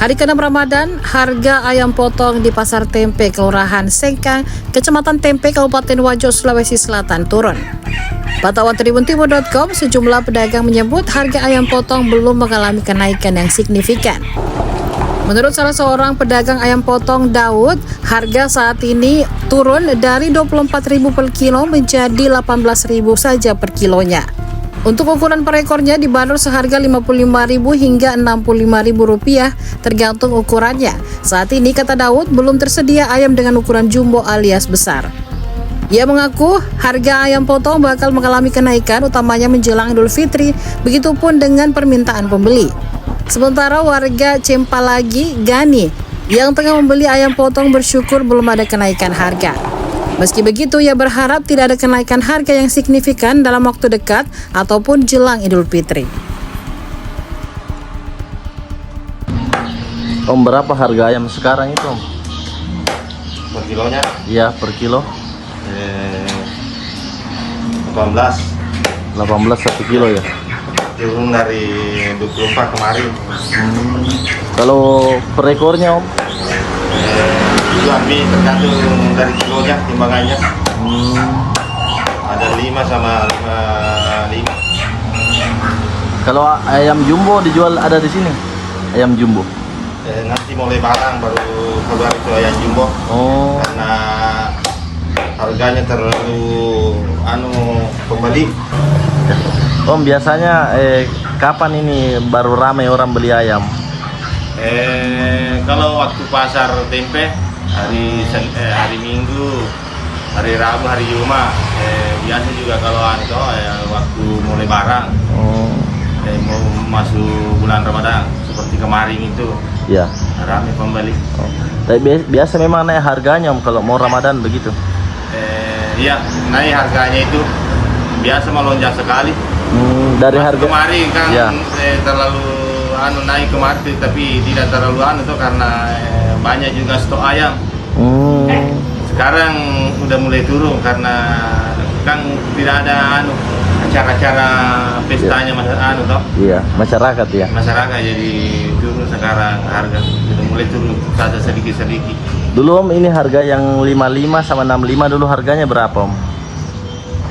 Hari ke-6 Ramadan, harga ayam potong di Pasar Tempe, Kelurahan Sengkang, Kecamatan Tempe, Kabupaten Wajo, Sulawesi Selatan turun. Pantauan tribuntimur.com, sejumlah pedagang menyebut harga ayam potong belum mengalami kenaikan yang signifikan. Menurut salah seorang pedagang ayam potong, Daud, harga saat ini turun dari 24.000 per kilo menjadi 18.000 saja per kilonya. Untuk ukuran per ekornya dibanderol seharga Rp55.000 hingga Rp65.000 tergantung ukurannya. Saat ini, kata Daud, belum tersedia ayam dengan ukuran jumbo alias besar. Ia mengaku harga ayam potong bakal mengalami kenaikan utamanya menjelang Idul Fitri, begitupun dengan permintaan pembeli. Sementara warga Cempalagi, Gani, yang tengah membeli ayam potong bersyukur belum ada kenaikan harga. Meski begitu, ia berharap tidak ada kenaikan harga yang signifikan dalam waktu dekat ataupun jelang Idul Fitri. Om, berapa harga ayam sekarang itu, Om? Per kilonya? Iya, per kilo. 18 1 kilo ya? turun dari 24 kemarin. Kalau per ekornya, Om? Itu ambil tergantung dari kilonya, timbangannya. Ada 5 sama 5. Kalau ayam jumbo dijual ada di sini? Ayam jumbo? Nanti mulai barang baru keluar itu ayam jumbo. Oh, Karena harganya terlalu pembeli. Om, biasanya kapan ini baru ramai orang beli ayam? Kalau waktu pasar tempe hari Minggu, hari Rabu, hari Jumat, biasa juga kalau waktu mulai barang, mau masuk bulan Ramadan seperti kemarin itu, Ya. ramai pembeli. Oh. Tapi biasa memang naik harganya, Om, kalau mau Ramadan begitu? Iya, naik harganya itu biasa melonjak sekali. Dari Mas harga kemarin kan ya. Terlalu naik kemarin, tapi tidak terlalu tuh karena banyak juga stok ayam. Sekarang udah mulai turun karena kan tidak ada acara-acara pestanya toh. Iya, masyarakat ya. Masyarakat jadi turun sekarang, harga sudah mulai turun saja sedikit-sedikit. Dulu, Om, ini harga yang 55 sama 65 dulu harganya berapa, Om?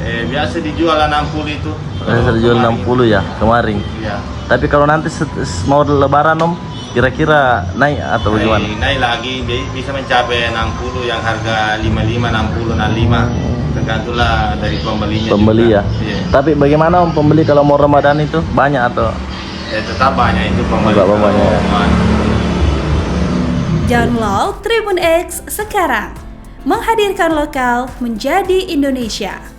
Biasa dijual 60 itu. Biasa dijual 60 ya kemarin. Iya. Tapi kalau nanti mau lebaran, Om, kira-kira naik atau bagaimana? Naik lagi, bisa mencapai 60 yang harga 55, 60, 65. Tergantunglah dari pembelinya. Pembeli juga. ya. Iya. Tapi bagaimana, Om, pembeli kalau mau Ramadan itu banyak atau? Tetap banyak itu pembeli. Enggak banyak ya. Download Tribun X sekarang, menghadirkan lokal menjadi Indonesia.